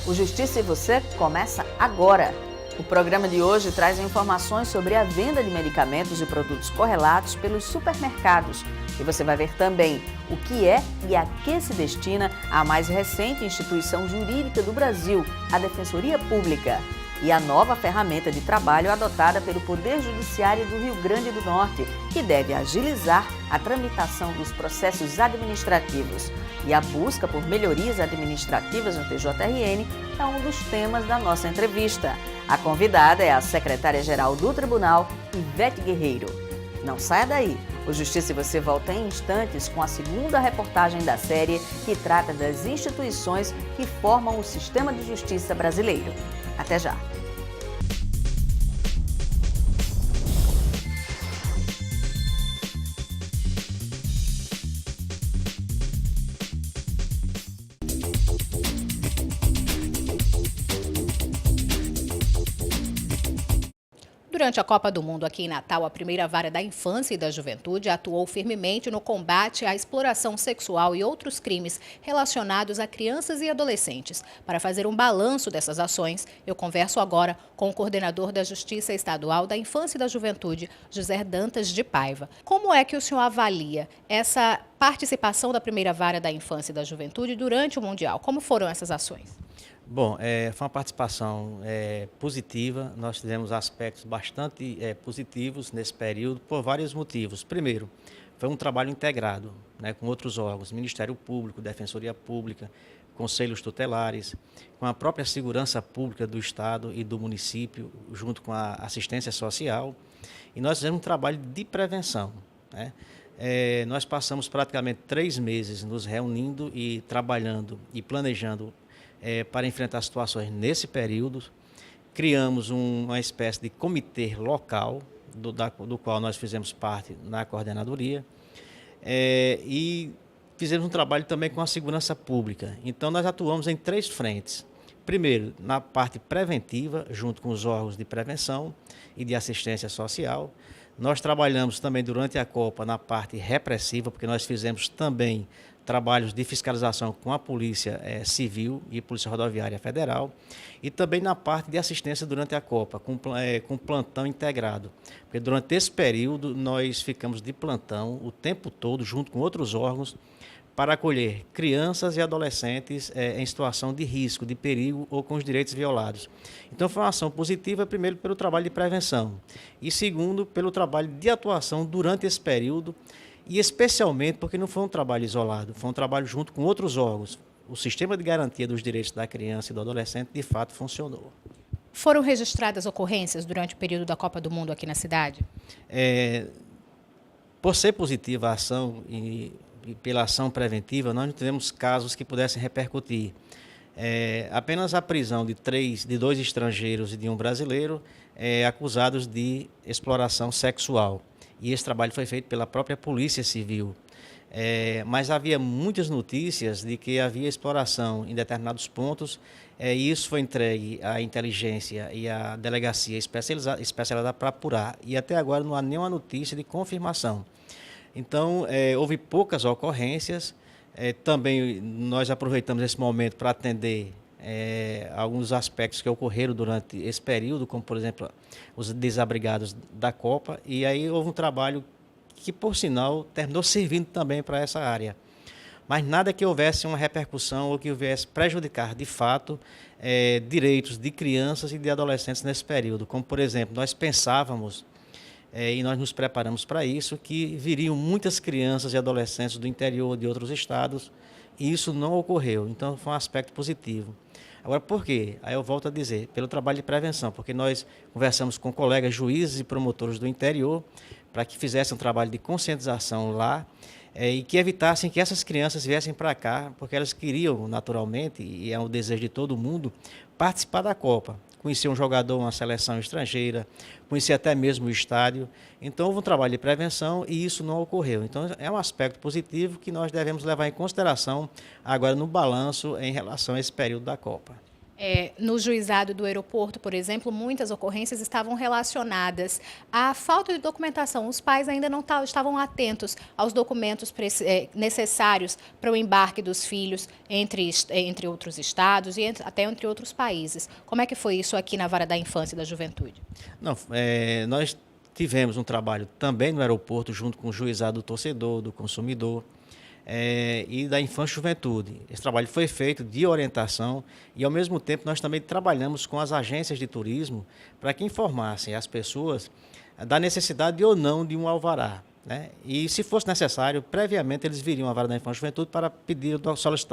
O Justiça e Você começa agora. O programa de hoje traz informações sobre a venda de medicamentos e produtos correlatos pelos supermercados. E você vai ver também o que é e a que se destina a mais recente instituição jurídica do Brasil, a Defensoria Pública, e a nova ferramenta de trabalho adotada pelo Poder Judiciário do Rio Grande do Norte, que deve agilizar a tramitação dos processos administrativos. E a busca por melhorias administrativas no TJRN é um dos temas da nossa entrevista. A convidada é a secretária-geral do Tribunal, Ivete Guerreiro. Não saia daí! O Justiça e Você volta em instantes com a segunda reportagem da série, que trata das instituições que formam o sistema de justiça brasileiro. Até já! Durante a Copa do Mundo aqui em Natal, a primeira vara da Infância e da Juventude atuou firmemente no combate à exploração sexual e outros crimes relacionados a crianças e adolescentes. Para fazer um balanço dessas ações, eu converso agora com o coordenador da Justiça Estadual da Infância e da Juventude, José Dantas de Paiva. Como é que o senhor avalia essa participação da primeira vara da Infância e da Juventude durante o Mundial? Como foram essas ações? Bom, foi uma participação positiva. Nós tivemos aspectos bastante positivos nesse período por vários motivos. Primeiro, foi um trabalho integrado, né, com outros órgãos, Ministério Público, Defensoria Pública, conselhos tutelares, com a própria segurança pública do Estado e do município, junto com a assistência social. E nós fizemos um trabalho de prevenção, né? Nós passamos praticamente 3 meses nos reunindo e trabalhando e planejando para enfrentar situações nesse período. Criamos uma espécie de comitê local, do qual nós fizemos parte na coordenadoria, e fizemos um trabalho também com a segurança pública. Então, nós atuamos em 3 frentes. Primeiro, na parte preventiva, junto com os órgãos de prevenção e de assistência social. Nós trabalhamos também durante a Copa na parte repressiva, porque nós fizemos também trabalhos de fiscalização com a Polícia Civil e Polícia Rodoviária Federal, e também na parte de assistência durante a Copa, com plantão integrado. Porque durante esse período nós ficamos de plantão o tempo todo, junto com outros órgãos, para acolher crianças e adolescentes em situação de risco, de perigo ou com os direitos violados. Então foi uma ação positiva, primeiro, pelo trabalho de prevenção, e segundo, pelo trabalho de atuação durante esse período, e especialmente porque não foi um trabalho isolado, foi um trabalho junto com outros órgãos. O sistema de garantia dos direitos da criança e do adolescente, de fato, funcionou. Foram registradas ocorrências durante o período da Copa do Mundo aqui na cidade? Por ser positiva a ação e pela ação preventiva, nós não tivemos casos que pudessem repercutir. Apenas a prisão de 2 estrangeiros e de um brasileiro acusados de exploração sexual. E esse trabalho foi feito pela própria Polícia Civil. Mas havia muitas notícias de que havia exploração em determinados pontos, e isso foi entregue à inteligência e à delegacia especializada para apurar. E até agora não há nenhuma notícia de confirmação. Então, houve poucas ocorrências. Também nós aproveitamos esse momento para atender alguns aspectos que ocorreram durante esse período, como, por exemplo, os desabrigados da Copa. E aí houve um trabalho que, por sinal, terminou servindo também para essa área. Mas nada que houvesse uma repercussão ou que houvesse prejudicar, de fato, direitos de crianças e de adolescentes nesse período. Como, por exemplo, nós pensávamos, e nós nos preparamos para isso, que viriam muitas crianças e adolescentes do interior de outros estados, e isso não ocorreu. Então, foi um aspecto positivo. Agora, por quê? Aí eu volto a dizer, pelo trabalho de prevenção, porque nós conversamos com colegas juízes e promotores do interior para que fizessem um trabalho de conscientização lá e que evitassem que essas crianças viessem para cá, porque elas queriam, naturalmente, e é um desejo de todo mundo, participar da Copa. Conhecer um jogador, uma seleção estrangeira, conhecer até mesmo o estádio. Então, houve um trabalho de prevenção e isso não ocorreu. Então, é um aspecto positivo que nós devemos levar em consideração agora no balanço em relação a esse período da Copa. No juizado do aeroporto, por exemplo, muitas ocorrências estavam relacionadas à falta de documentação. Os pais ainda não estavam atentos aos documentos necessários para o embarque dos filhos entre outros estados e até entre outros países. Como é que foi isso aqui na Vara da Infância e da Juventude? Não, nós tivemos um trabalho também no aeroporto, junto com o juizado do torcedor, do consumidor, e da infância e juventude. Esse trabalho foi feito de orientação e, ao mesmo tempo, nós também trabalhamos com as agências de turismo para que informassem as pessoas da necessidade ou não de um alvará, né? E, se fosse necessário, previamente eles viriam à Vara da Infância e Juventude para pedir,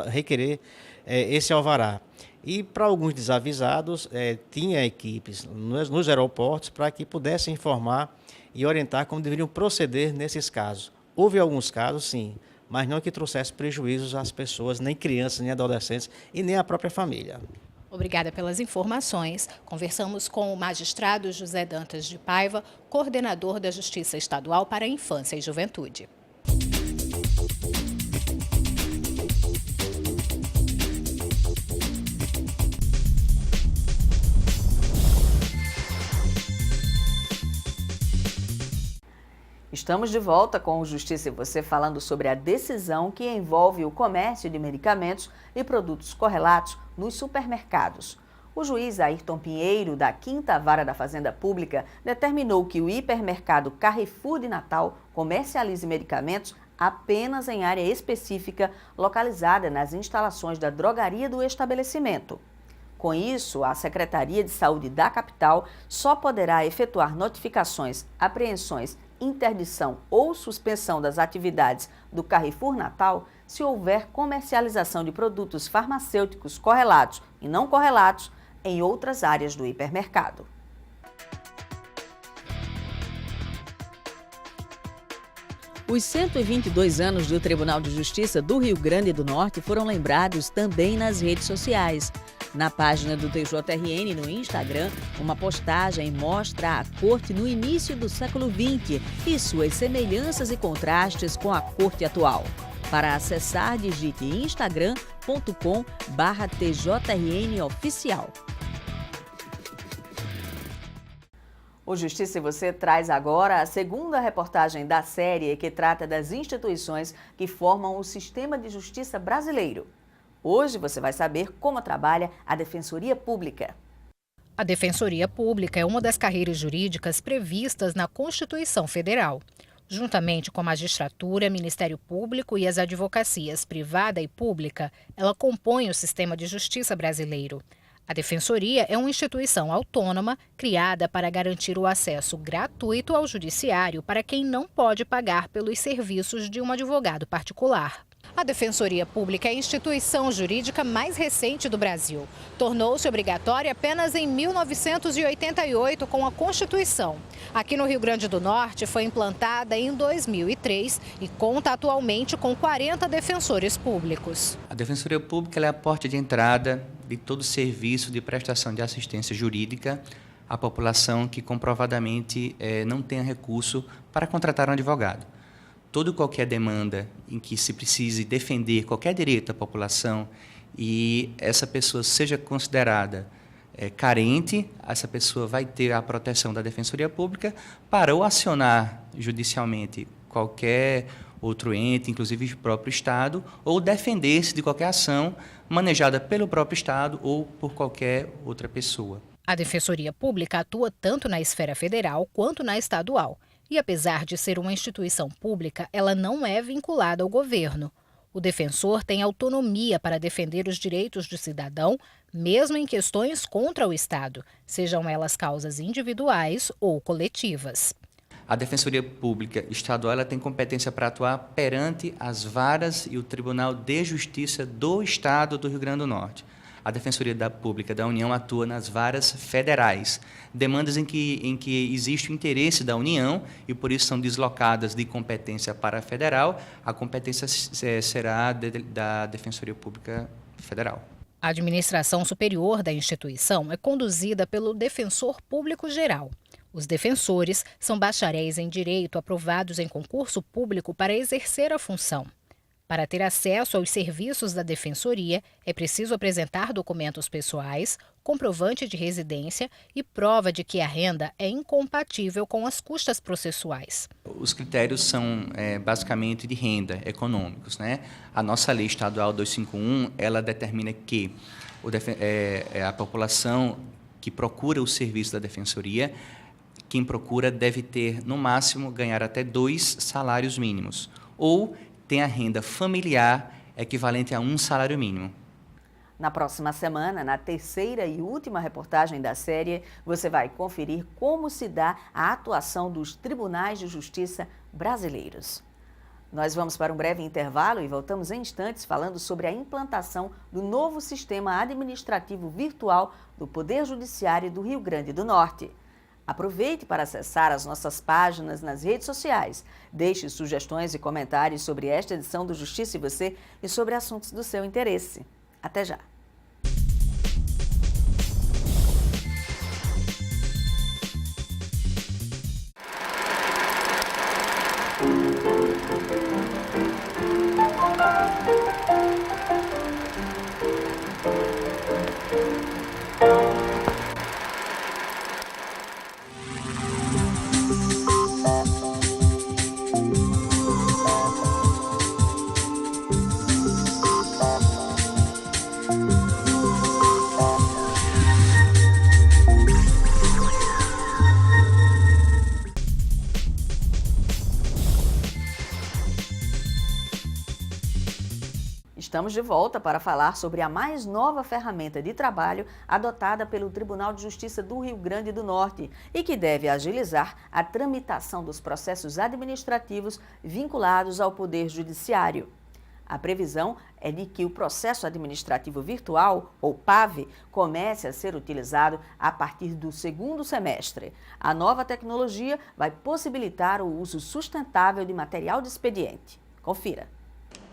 requerer esse alvará. E, para alguns desavisados, tinha equipes nos aeroportos para que pudessem informar e orientar como deveriam proceder nesses casos. Houve alguns casos, sim, mas não que trouxesse prejuízos às pessoas, nem crianças, nem adolescentes e nem à própria família. Obrigada pelas informações. Conversamos com o magistrado José Dantas de Paiva, coordenador da Justiça Estadual para a Infância e Juventude. Estamos de volta com o Justiça e Você, falando sobre a decisão que envolve o comércio de medicamentos e produtos correlatos nos supermercados. O juiz Ayrton Pinheiro, da 5ª Vara da Fazenda Pública, determinou que o hipermercado Carrefour de Natal comercialize medicamentos apenas em área específica localizada nas instalações da drogaria do estabelecimento. Com isso, a Secretaria de Saúde da capital só poderá efetuar notificações, apreensões, interdição ou suspensão das atividades do Carrefour Natal se houver comercialização de produtos farmacêuticos correlatos e não correlatos em outras áreas do hipermercado. Os 122 anos do Tribunal de Justiça do Rio Grande do Norte foram lembrados também nas redes sociais. Na página do TJRN no Instagram, uma postagem mostra a corte no início do século XX e suas semelhanças e contrastes com a corte atual. Para acessar, digite instagram.com/TJRNoficial. O Justiça e Você traz agora a segunda reportagem da série que trata das instituições que formam o sistema de justiça brasileiro. Hoje você vai saber como trabalha a Defensoria Pública. A Defensoria Pública é uma das carreiras jurídicas previstas na Constituição Federal. Juntamente com a magistratura, Ministério Público e as advocacias privada e pública, ela compõe o sistema de justiça brasileiro. A Defensoria é uma instituição autônoma criada para garantir o acesso gratuito ao judiciário para quem não pode pagar pelos serviços de um advogado particular. A Defensoria Pública é a instituição jurídica mais recente do Brasil. Tornou-se obrigatória apenas em 1988 com a Constituição. Aqui no Rio Grande do Norte foi implantada em 2003 e conta atualmente com 40 defensores públicos. A Defensoria Pública é a porta de entrada de todo serviço de prestação de assistência jurídica à população que comprovadamente não tenha recurso para contratar um advogado. Toda e qualquer demanda em que se precise defender qualquer direito da população e essa pessoa seja considerada carente, essa pessoa vai ter a proteção da Defensoria Pública para ou acionar judicialmente qualquer outro ente, inclusive o próprio Estado, ou defender-se de qualquer ação manejada pelo próprio Estado ou por qualquer outra pessoa. A Defensoria Pública atua tanto na esfera federal quanto na estadual. E, apesar de ser uma instituição pública, ela não é vinculada ao governo. O defensor tem autonomia para defender os direitos do cidadão, mesmo em questões contra o Estado, sejam elas causas individuais ou coletivas. A Defensoria Pública Estadual ela tem competência para atuar perante as varas e o Tribunal de Justiça do Estado do Rio Grande do Norte. A Defensoria Pública da União atua nas varas federais, demandas em que existe o interesse da União e, por isso, são deslocadas de competência para a federal, a competência será da Defensoria Pública Federal. A administração superior da instituição é conduzida pelo Defensor Público Geral. Os defensores são bacharéis em direito aprovados em concurso público para exercer a função. Para ter acesso aos serviços da Defensoria, é preciso apresentar documentos pessoais, comprovante de residência e prova de que a renda é incompatível com as custas processuais. Os critérios são basicamente de renda, econômicos, né? A nossa lei estadual 251, ela determina que a população que procura o serviço da Defensoria, quem procura deve ter, no máximo, ganhar até 2 salários mínimos, ou tem a renda familiar equivalente a 1 salário mínimo. Na próxima semana, na terceira e última reportagem da série, você vai conferir como se dá a atuação dos tribunais de justiça brasileiros. Nós vamos para um breve intervalo e voltamos em instantes falando sobre a implantação do novo sistema administrativo virtual do Poder Judiciário do Rio Grande do Norte. Aproveite para acessar as nossas páginas nas redes sociais. Deixe sugestões e comentários sobre esta edição do Justiça e Você e sobre assuntos do seu interesse. Até já! Estamos de volta para falar sobre a mais nova ferramenta de trabalho adotada pelo Tribunal de Justiça do Rio Grande do Norte e que deve agilizar a tramitação dos processos administrativos vinculados ao Poder Judiciário. A previsão é de que o processo administrativo virtual, ou PAV, comece a ser utilizado a partir do segundo semestre. A nova tecnologia vai possibilitar o uso sustentável de material de expediente. Confira.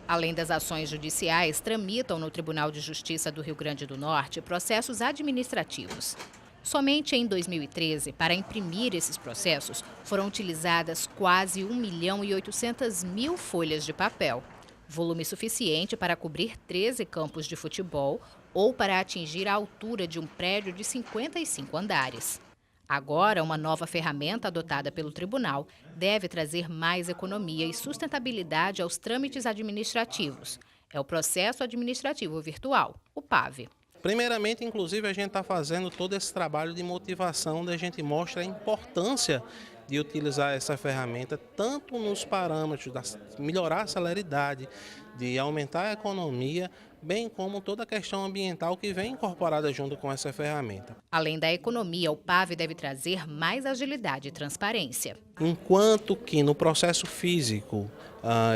Além das ações judiciais, tramitam no Tribunal de Justiça do Rio Grande do Norte processos administrativos. Somente em 2013, para imprimir esses processos, foram utilizadas quase 1.800.000 folhas de papel. Volume suficiente para cobrir 13 campos de futebol ou para atingir a altura de um prédio de 55 andares. Agora, uma nova ferramenta adotada pelo tribunal deve trazer mais economia e sustentabilidade aos trâmites administrativos. É o processo administrativo virtual, o PAV. Primeiramente, inclusive, a gente está fazendo todo esse trabalho de motivação, onde a gente mostra a importância de utilizar essa ferramenta, tanto nos parâmetros de melhorar a celeridade, de aumentar a economia, bem como toda a questão ambiental que vem incorporada junto com essa ferramenta. Além da economia, o PAV deve trazer mais agilidade e transparência. Enquanto que no processo físico,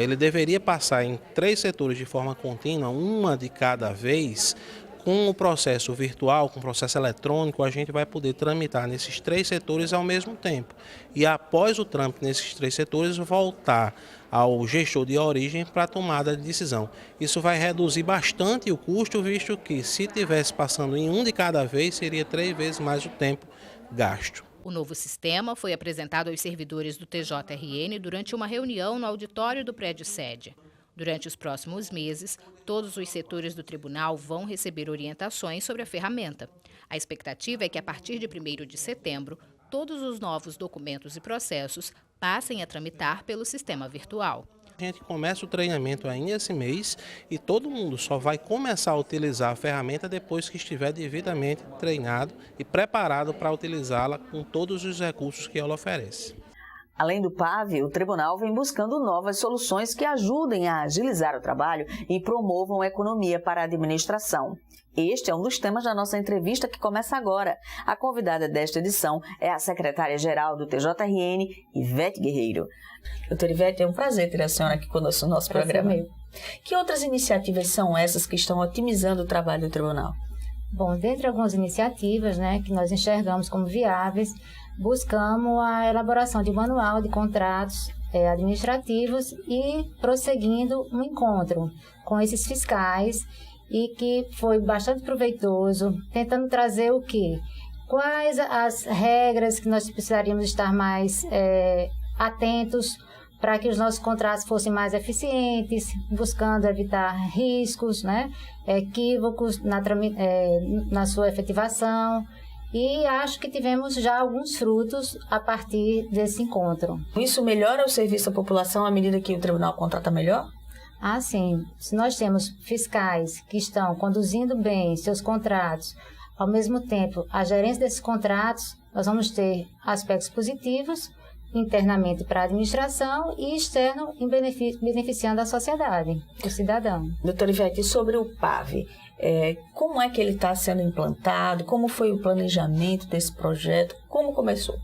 ele deveria passar em 3 setores de forma contínua, uma de cada vez. Com o processo virtual, com o processo eletrônico, a gente vai poder tramitar nesses 3 setores ao mesmo tempo. E após o trâmite nesses 3 setores, voltar ao gestor de origem para a tomada de decisão. Isso vai reduzir bastante o custo, visto que se tivesse passando em um de cada vez, seria 3 vezes mais o tempo gasto. O novo sistema foi apresentado aos servidores do TJRN durante uma reunião no auditório do prédio sede. Durante os próximos meses, todos os setores do tribunal vão receber orientações sobre a ferramenta. A expectativa é que, a partir de 1º de setembro, todos os novos documentos e processos passem a tramitar pelo sistema virtual. A gente começa o treinamento ainda esse mês e todo mundo só vai começar a utilizar a ferramenta depois que estiver devidamente treinado e preparado para utilizá-la com todos os recursos que ela oferece. Além do PAV, o tribunal vem buscando novas soluções que ajudem a agilizar o trabalho e promovam a economia para a administração. Este é um dos temas da nossa entrevista que começa agora. A convidada desta edição é a secretária-geral do TJRN, Ivete Guerreiro. Doutora Ivete, é um prazer ter a senhora aqui conosco no nosso programa. Que outras iniciativas são essas que estão otimizando o trabalho do tribunal? Bom, dentre algumas iniciativas, que nós enxergamos como viáveis, buscamos a elaboração de manual de contratos administrativos e prosseguindo um encontro com esses fiscais e que foi bastante proveitoso, tentando trazer o quê? Quais as regras que nós precisaríamos estar mais atentos para que os nossos contratos fossem mais eficientes, buscando evitar riscos, né, equívocos na sua efetivação. E acho que tivemos já alguns frutos a partir desse encontro. Isso melhora o serviço à população à medida que o tribunal contrata melhor? Ah, sim. Se nós temos fiscais que estão conduzindo bem seus contratos, ao mesmo tempo, a gerência desses contratos, nós vamos ter aspectos positivos, internamente para a administração e externo, beneficiando a sociedade, o cidadão. Doutora Ivete, sobre o PAV, como é que ele está sendo implantado? Como foi o planejamento desse projeto? Como começou?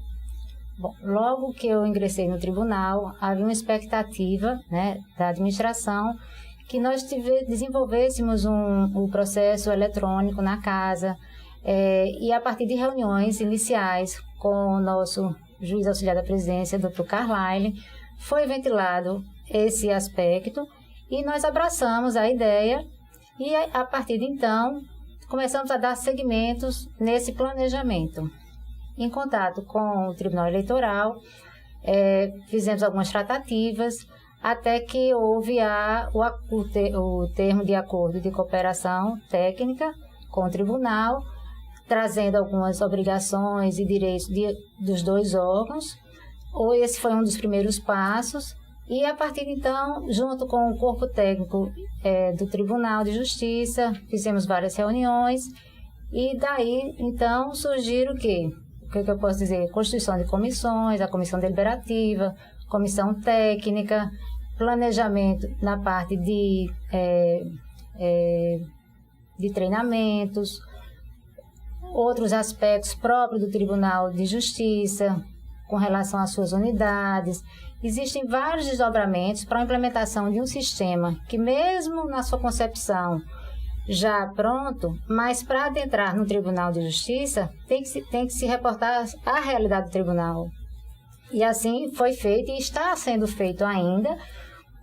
Bom, logo que eu ingressei no tribunal, havia uma expectativa, né, da administração que nós desenvolvêssemos um processo eletrônico na casa e a partir de reuniões iniciais com o nosso juiz auxiliar da presidência, Dr. Carlyle, foi ventilado esse aspecto e nós abraçamos a ideia e a partir de então começamos a dar seguimentos nesse planejamento. Em contato com o Tribunal Eleitoral, fizemos algumas tratativas até que houve o termo de acordo de cooperação técnica com o Tribunal, trazendo algumas obrigações e direitos dos dois órgãos. Esse foi um dos primeiros passos e, a partir de então, junto com o corpo técnico do Tribunal de Justiça, fizemos várias reuniões e daí, então, surgiram o que eu posso dizer? Constituição de comissões, a comissão deliberativa, comissão técnica, planejamento na parte de treinamentos, outros aspectos próprios do Tribunal de Justiça, com relação às suas unidades. Existem vários desdobramentos para a implementação de um sistema que, mesmo na sua concepção já pronto, mas para adentrar no Tribunal de Justiça, tem que se reportar à realidade do Tribunal. E assim foi feito e está sendo feito ainda,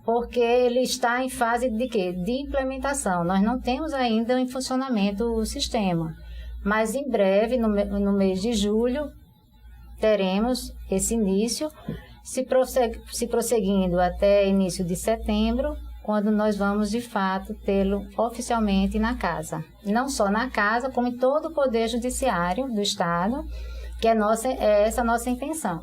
porque ele está em fase de quê? De implementação. Nós não temos ainda em funcionamento o sistema. Mas em breve, no mês de julho, teremos esse início, se prosseguindo até início de setembro, quando nós vamos, de fato, tê-lo oficialmente na casa. Não só na casa, como em todo o Poder Judiciário do Estado, que é essa a nossa intenção.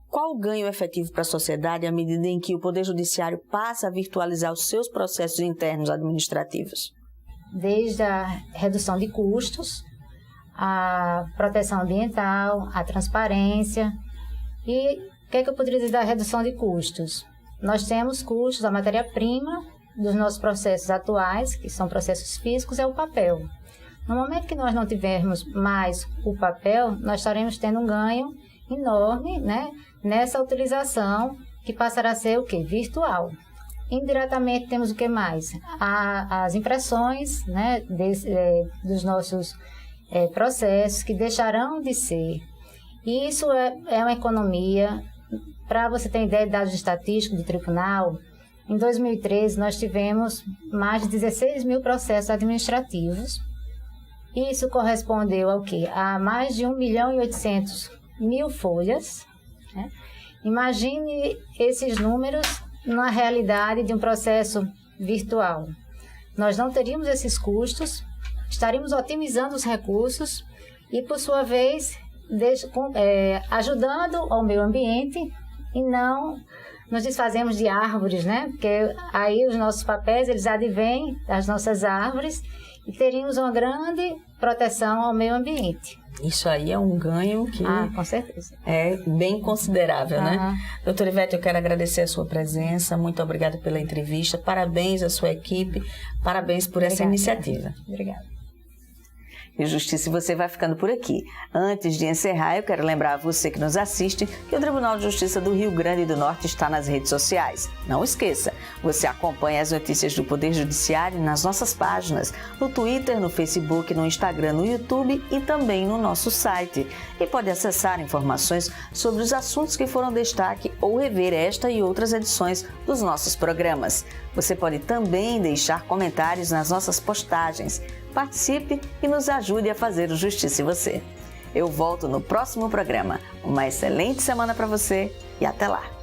Qual o ganho efetivo para a sociedade à medida em que o Poder Judiciário passa a virtualizar os seus processos internos administrativos? Desde a redução de custos, a proteção ambiental, a transparência. E o que eu poderia dizer da redução de custos? Nós temos custos, a matéria-prima dos nossos processos atuais, que são processos físicos, é o papel. No momento que nós não tivermos mais o papel, nós estaremos tendo um ganho enorme, né, nessa utilização, que passará a ser o quê? Virtual. Indiretamente temos o que mais? As impressões, né, dos nossos processos que deixarão de ser. E isso é uma economia. Para você ter ideia de dados estatísticos do tribunal, em 2013 nós tivemos mais de 16 mil processos administrativos. Isso correspondeu ao quê? A mais de 1.800.000 folhas. Né? Imagine esses números na realidade de um processo virtual. Nós não teríamos esses custos, estaríamos otimizando os recursos e, por sua vez, ajudando ao meio ambiente e não nos desfazemos de árvores, né? Porque aí os nossos papéis, eles advêm das nossas árvores e teríamos uma grande proteção ao meio ambiente. Isso aí é um ganho que com certeza. É bem considerável, né? Doutora Ivete, eu quero agradecer a sua presença, muito obrigada pela entrevista, parabéns à sua equipe, parabéns por essa iniciativa. Obrigada. E Justiça, você vai ficando por aqui. Antes de encerrar, eu quero lembrar a você que nos assiste que o Tribunal de Justiça do Rio Grande do Norte está nas redes sociais. Não esqueça, você acompanha as notícias do Poder Judiciário nas nossas páginas, no Twitter, no Facebook, no Instagram, no YouTube e também no nosso site. E pode acessar informações sobre os assuntos que foram destaque ou rever esta e outras edições dos nossos programas. Você pode também deixar comentários nas nossas postagens. Participe e nos ajude a fazer o Justiça e Você. Eu volto no próximo programa. Uma excelente semana para você e até lá!